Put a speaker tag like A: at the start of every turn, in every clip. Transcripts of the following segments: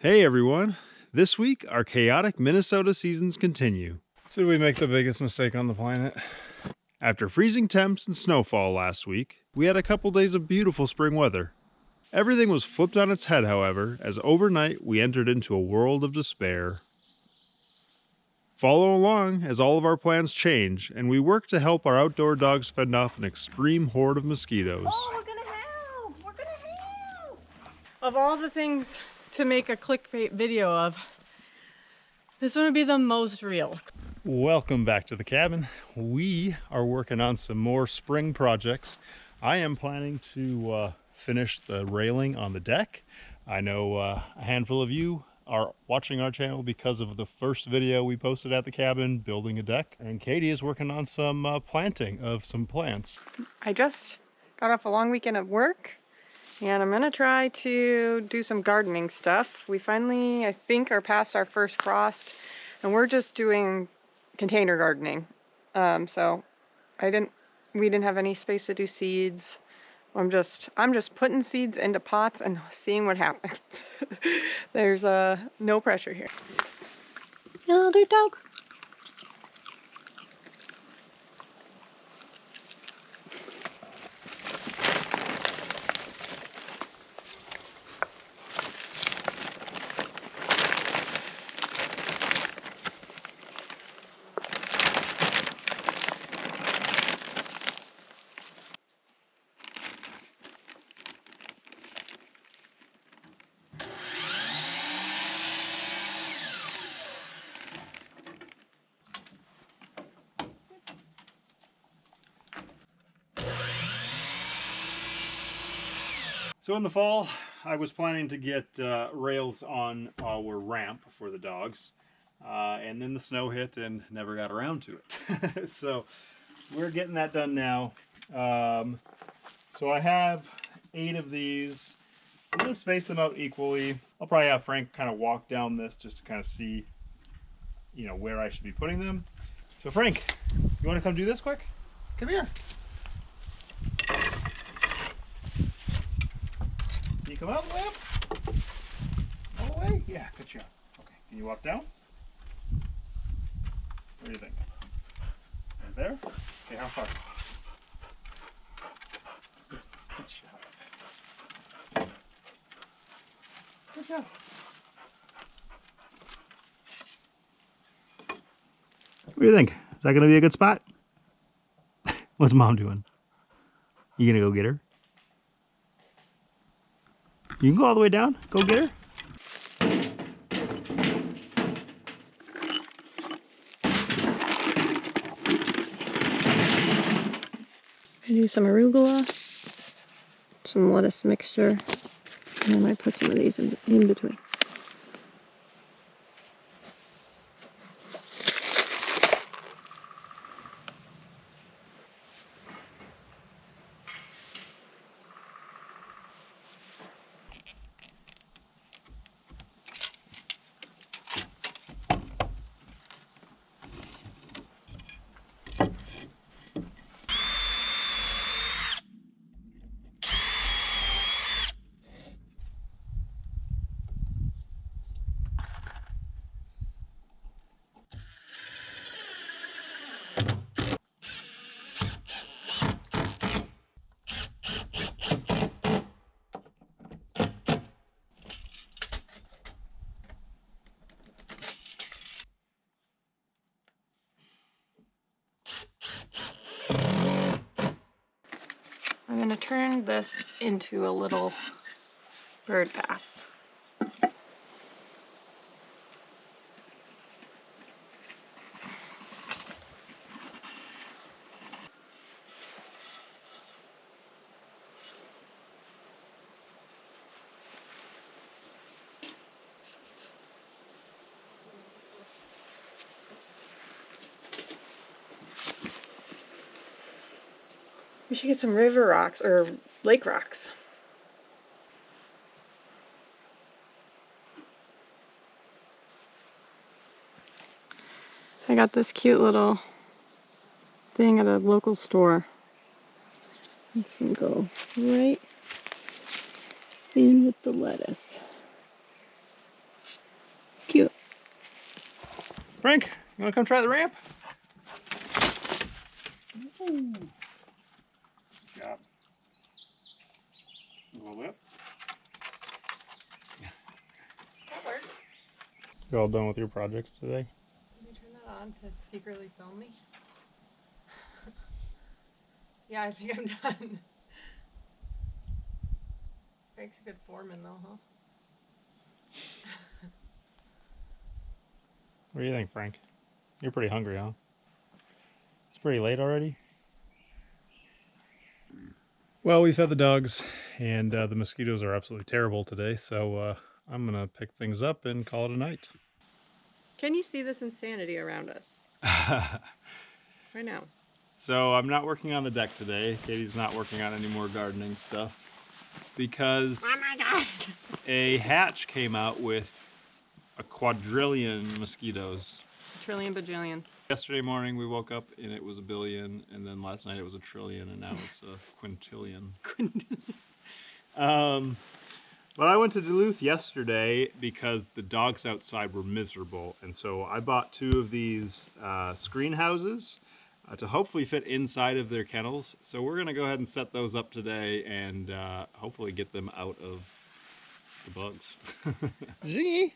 A: Hey everyone! This week, our chaotic Minnesota seasons continue. So did we make the biggest mistake on the planet? After freezing temps and snowfall last week, we had a couple days of beautiful spring weather. Everything was flipped on its head, however, as overnight we entered into a world of despair. Follow along as all of our plans change, and we work to help our outdoor dogs fend off an extreme horde of mosquitoes.
B: Oh, we're gonna help! We're gonna help! Of all the things to make a clickbait video of, this one would be the most real.
A: Welcome back to the cabin. We are working on some more spring projects. I am planning to finish the railing on the deck. I know a handful of you are watching our channel because of the first video we posted at the cabin, building a deck. And Katie is working on some planting of some plants.
B: I just got off a long weekend of work, and I'm gonna try to do some gardening stuff. We finally, I think, are past our first frost, and we're just doing container gardening. So we didn't have any space to do seeds. I'm just putting seeds into pots and seeing what happens. There's no pressure here. Hello, dirt dog.
A: So in the fall, I was planning to get rails on our ramp for the dogs. And then the snow hit and never got around to it. So we're getting that done now. So I have 8 of these. I'm going to space them out equally. I'll probably have Frank kind of walk down this just to kind of see, you know, where I should be putting them. So Frank, you want to come do this quick? Come here. Can you come out the way up? All the way? Yeah, good job. Okay, can you walk down? What do you think? Right there? Okay, how far? Good job. Good job. What do you think? Is that going to be a good spot? What's Mom doing? You going to go get her? You can go all the way down. Go get her.
B: I do some arugula, some lettuce mixture, and I might put some of these in between. I'm going to turn this into a little bird bath. We should get some river rocks or lake rocks. I got this cute little thing at a local store. This can go right in with the lettuce.
A: Frank, you want to come try the ramp? Ooh. Good job. A little whip.
B: That worked.
A: You all done with your projects today?
B: Can you turn that on to secretly film me? Yeah, I think I'm done. Frank's a good foreman though, huh?
A: What do you think, Frank? You're pretty hungry, huh? It's pretty late already. Well, we've had the dogs, and the mosquitoes are absolutely terrible today, so I'm gonna pick things up and call it a night.
B: Can you see this insanity around us right now?
A: So I'm not working on the deck today. Katie's not working on any more gardening stuff because
B: Oh my god!
A: a hatch came out with a quadrillion mosquitoes.
B: Trillion bajillion.
A: Yesterday morning we woke up and it was a billion, and then last night it was a trillion, and now it's a quintillion. Well, I went to Duluth yesterday because the dogs outside were miserable, and so I bought 2 of these screen houses to hopefully fit inside of their kennels. So we're gonna go ahead and set those up today and hopefully get them out of the bugs. Zingy!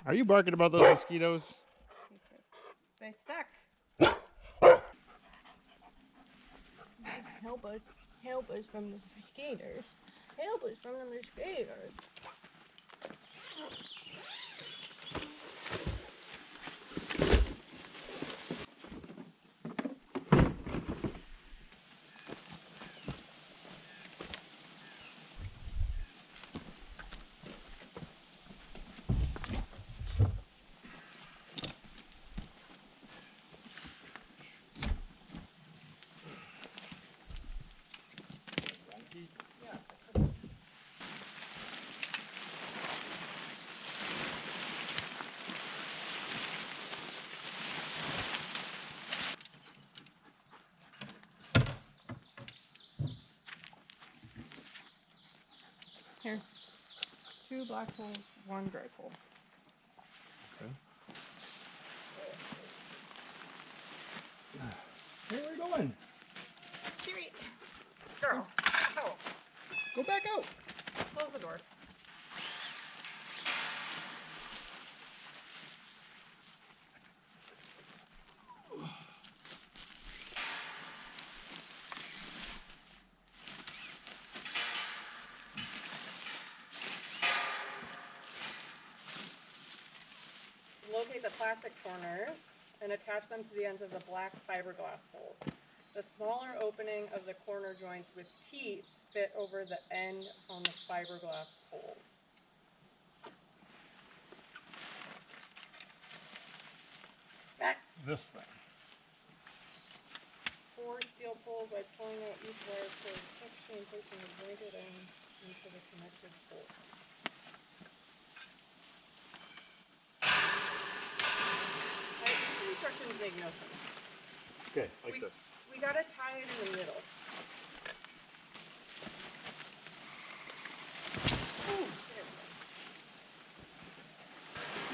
A: Are you barking about those mosquitoes?
B: They suck. Help us from the mosquitoes. Help us from the mosquitoes. Here. 2 black holes, 1 gray hole.
A: Okay. Where are we going?
B: Siri! Girl, oh,
A: Go back out.
B: close the door. Locate the plastic corners and attach them to the ends of the black fiberglass holes. The smaller opening of the corner joints with teeth fit over the end on the fiberglass holes. Back.
A: This thing.
B: 4 steel poles by pulling out each wire for a section and placing the jointed end into the connected hole. Instructions make no sense.
A: Okay, like this.
B: We gotta tie it in the middle. Ooh, there we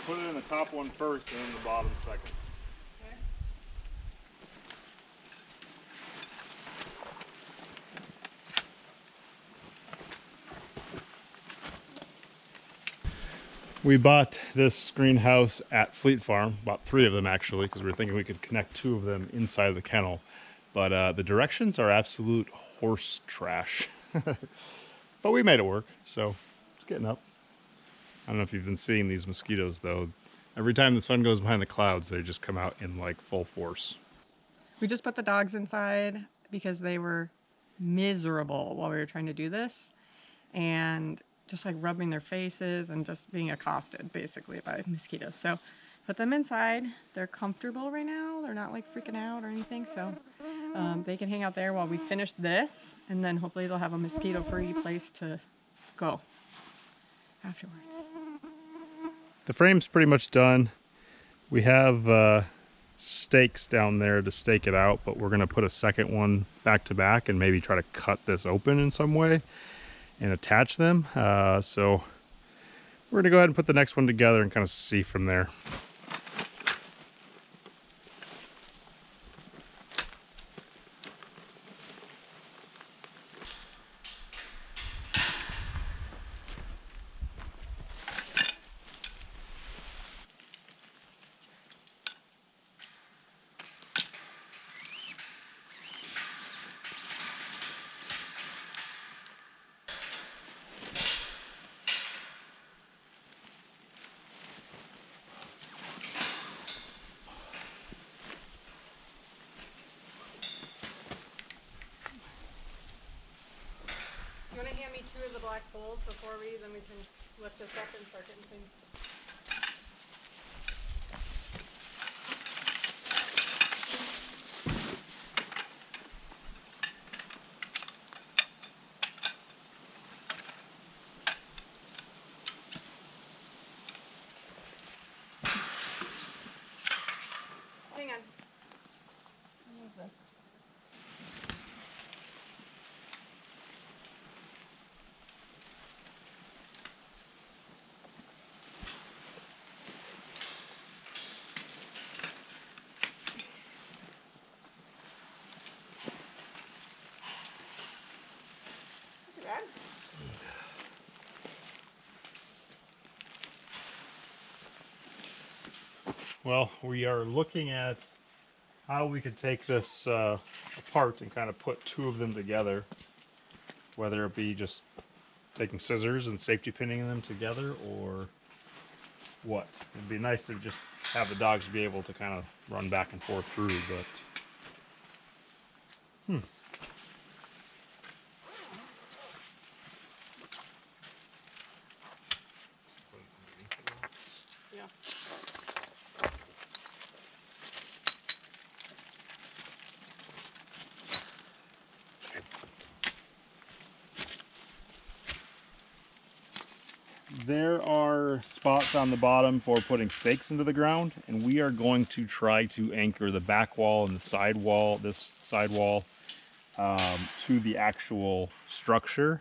B: go.
A: Put it in the top one first and then the bottom second.
B: Okay.
A: We bought this greenhouse at Fleet Farm, bought 3 of them actually, because we were thinking we could connect 2 of them inside the kennel. But the directions are absolute horse trash. But we made it work, so it's getting up. I don't know if you've been seeing these mosquitoes though. Every time the sun goes behind the clouds, they just come out in like full force.
B: We just put the dogs inside because they were miserable while we were trying to do this. And just like rubbing their faces and just being accosted basically by mosquitoes. So put them inside. They're comfortable right now. They're not like freaking out or anything. So they can hang out there while we finish this, and then hopefully they'll have a mosquito-free place to go afterwards.
A: The frame's pretty much done. We have stakes down there to stake it out, but we're gonna put a second one back to back and maybe try to cut this open in some way and attach them. So we're gonna go ahead and put the next one together and kind of see from there.
B: You want to hand me 2 of the black poles before then we can lift this up and start getting things. Hang on. Move this.
A: Well, we are looking at how we could take this apart and kind of put 2 of them together, whether it be just taking scissors and safety pinning them together or what. It'd be nice to just have the dogs be able to kind of run back and forth through, but
B: Yeah.
A: there are spots on the bottom for putting stakes into the ground, and we are going to try to anchor the back wall and the side wall, this side wall, to the actual structure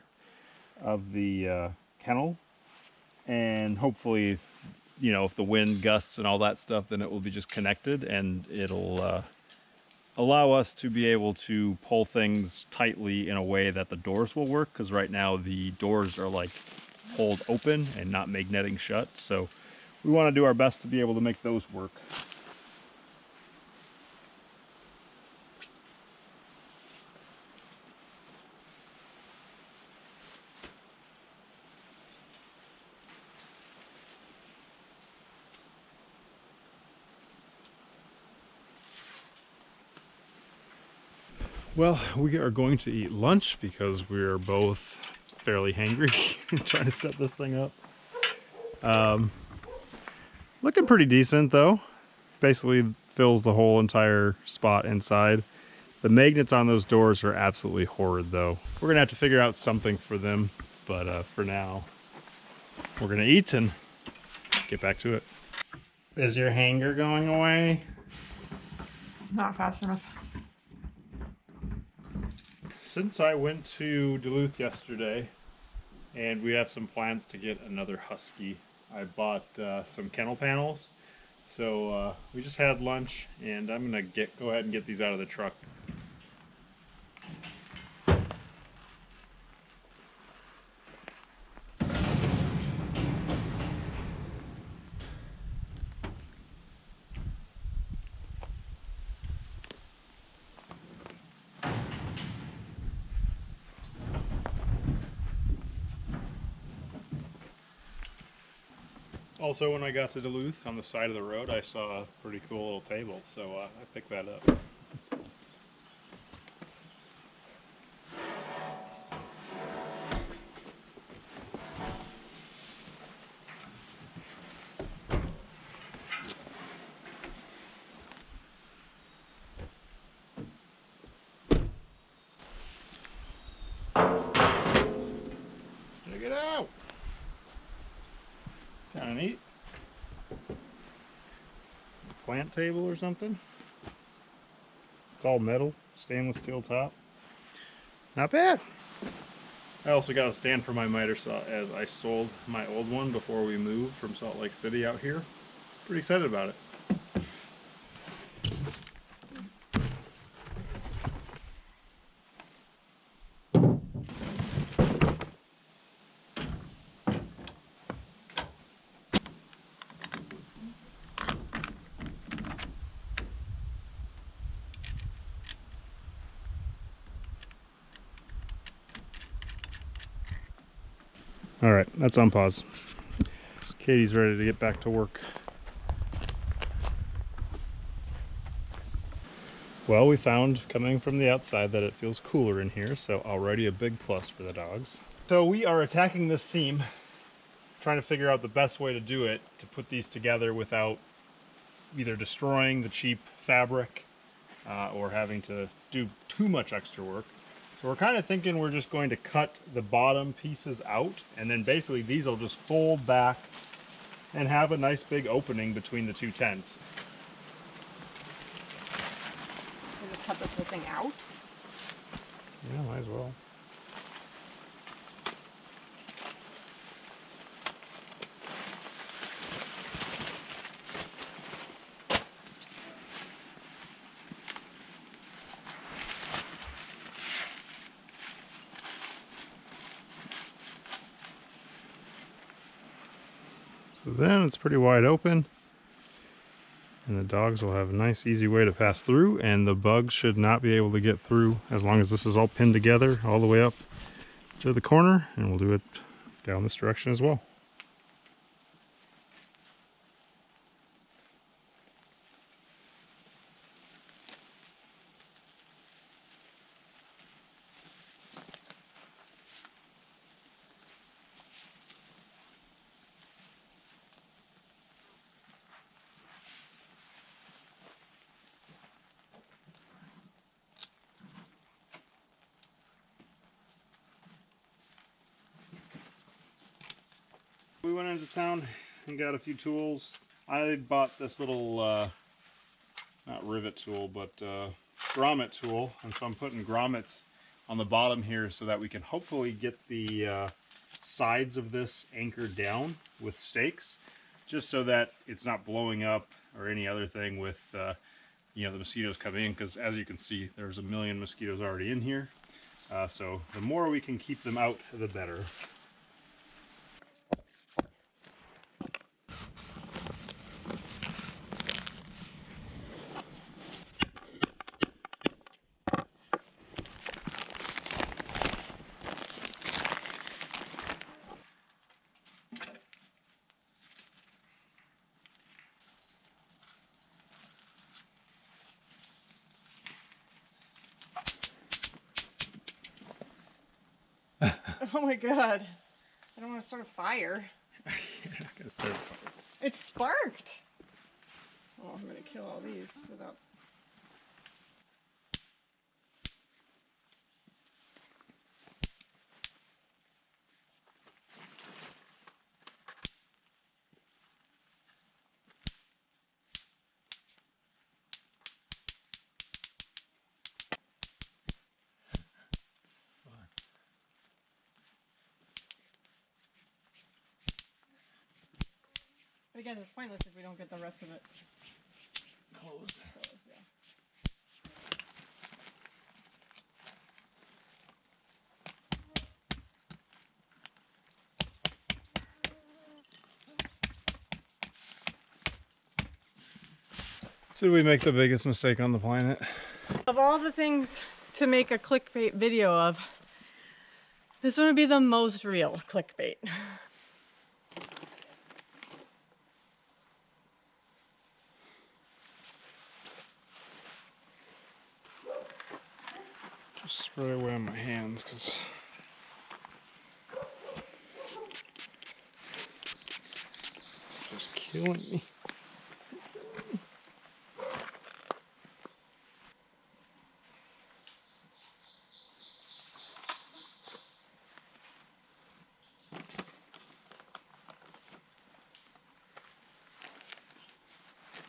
A: of the kennel. And hopefully, you know, if the wind gusts and all that stuff, then it will be just connected, and it'll allow us to be able to pull things tightly in a way that the doors will work, because right now the doors are like pulled open and not magnetic shut, so we want to do our best to be able to make those work. Well, we are going to eat lunch because we're both fairly hangry trying to set this thing up. Looking pretty decent though. Basically fills the whole entire spot inside. The magnets on those doors are absolutely horrid though. We're gonna have to figure out something for them, but for now, we're gonna eat and get back to it. Is your hanger going away?
B: Not fast enough.
A: Since I went to Duluth yesterday, and we have some plans to get another husky, I bought some kennel panels. So we just had lunch, and I'm gonna go ahead and get these out of the truck. Also, when I got to Duluth, on the side of the road, I saw a pretty cool little table, so I picked that up. Check it out! Kind of neat. Plant table or something. It's all metal, stainless steel top. Not bad. I also got a stand for my miter saw as I sold my old one before we moved from Salt Lake City out here. Pretty excited about it. All right, that's on pause. Katie's ready to get back to work. Well, we found coming from the outside that it feels cooler in here, so already a big plus for the dogs. So we are attacking this seam, trying to figure out the best way to do it to put these together without either destroying the cheap fabric or having to do too much extra work. So we're kind of thinking we're just going to cut the bottom pieces out, and then basically these will just fold back and have a nice big opening between the two tents.
B: We'll just cut this whole thing out.
A: Yeah, might as well. So then it's pretty wide open, and the dogs will have a nice easy way to pass through, and the bugs should not be able to get through as long as this is all pinned together all the way up to the corner, and we'll do it down this direction as well. We went into town and got a few tools. I bought this little, not rivet tool, but grommet tool. And so I'm putting grommets on the bottom here so that we can hopefully get the sides of this anchored down with stakes, just so that it's not blowing up or any other thing with, you know, the mosquitoes coming in. Because as you can see, there's a million mosquitoes already in here. So the more we can keep them out, the better.
B: Oh my god. I don't want to start a fire.
A: You're not gonna start a fire.
B: It sparked. Oh, I'm gonna kill all these without. But again, it's pointless if we don't get the rest of it
A: Closed.
B: yeah.
A: So did we make the biggest mistake on the planet?
B: Of all the things to make a clickbait video of, this one would be the most real clickbait.
A: Just spray away on my hands because it's just killing me.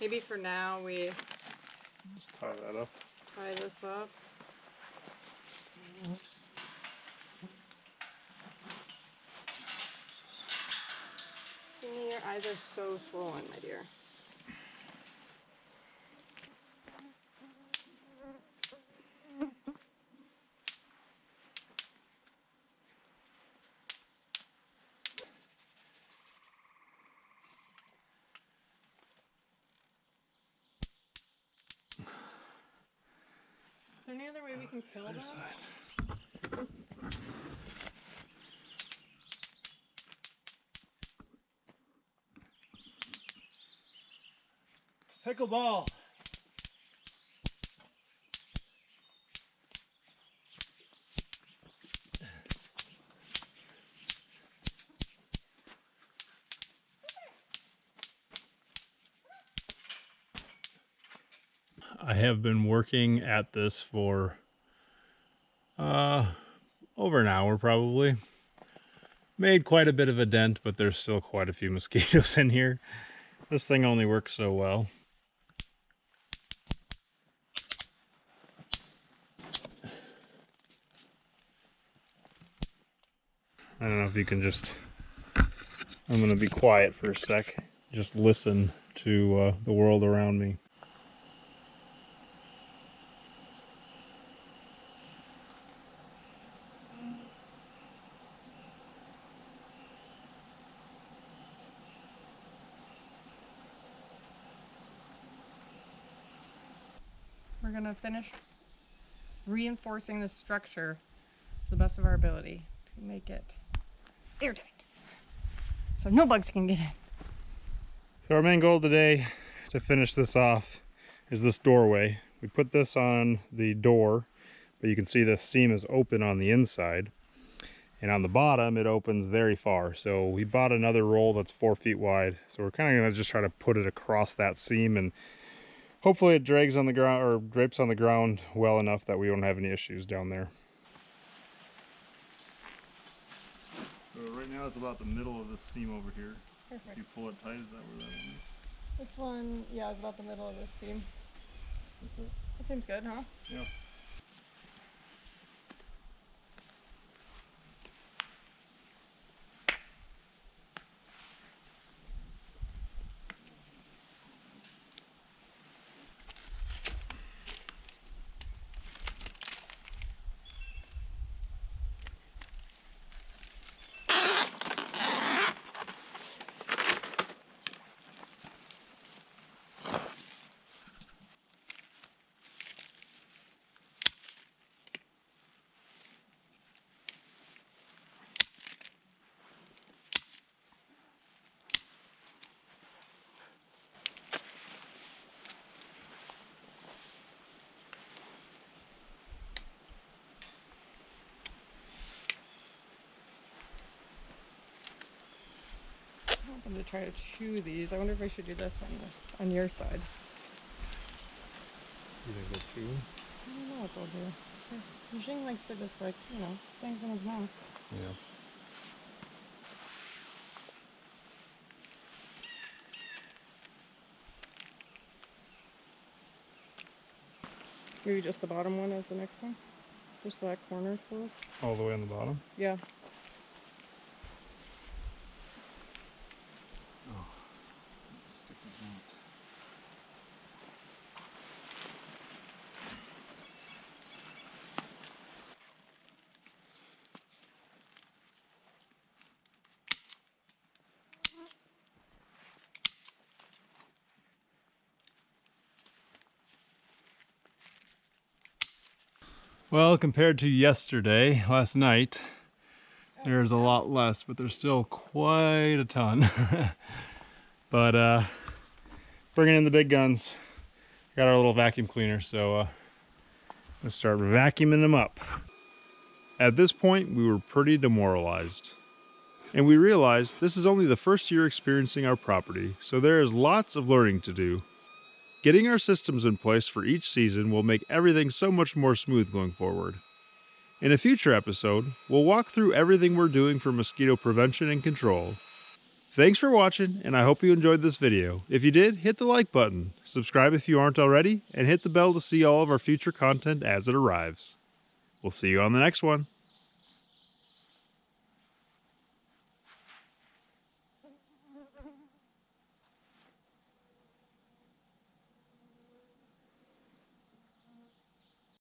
B: Maybe for now we
A: Just tie that up.
B: tie this up. Your eyes are so swollen, my dear. Is there any other way we can kill them?
A: Pickleball. I have been working at this for over an hour probably. Made quite a bit of a dent, but there's still quite a few mosquitoes in here. This thing only works so well. I don't know if you can just... I'm going to be quiet for a sec. Just listen to the world around me.
B: We're gonna finish reinforcing this structure to the best of our ability to make it airtight, so no bugs can get in.
A: So our main goal today to finish this off is this doorway. We put this on the door, but you can see the seam is open on the inside. And on the bottom, it opens very far. So we bought another roll that's 4 feet wide. So we're kind of gonna just try to put it across that seam, and hopefully it drags on the ground or drapes on the ground well enough that we won't have any issues down there. So right now it's about the middle of this seam over here.
B: Perfect.
A: If you pull it tight, is that where that one is?
B: This one, yeah, is about the middle of this seam.
A: Okay.
B: That seems good, huh?
A: Yeah.
B: I want them to try to chew these. I wonder if I should do this on your side.
A: You think they'll chew?
B: I don't know what they'll do. Jing likes to just, like, you know, things in his mouth.
A: Yeah.
B: Maybe just the bottom one as the next one? Just so that corner's closed?
A: All the way on the bottom?
B: Yeah.
A: Oh, stick is out. Well, compared to yesterday, last night, there's a lot less, but there's still quite a ton. But bringing in the big guns. Got our little vacuum cleaner, so let's start vacuuming them up. At this point, we were pretty demoralized. And we realized this is only the first year experiencing our property, so there is lots of learning to do. Getting our systems in place for each season will make everything so much more smooth going forward. In a future episode, we'll walk through everything we're doing for mosquito prevention and control. Thanks for watching, and I hope you enjoyed this video. If you did, hit the like button, subscribe if you aren't already, and hit the bell to see all of our future content as it arrives. We'll see you on the next one.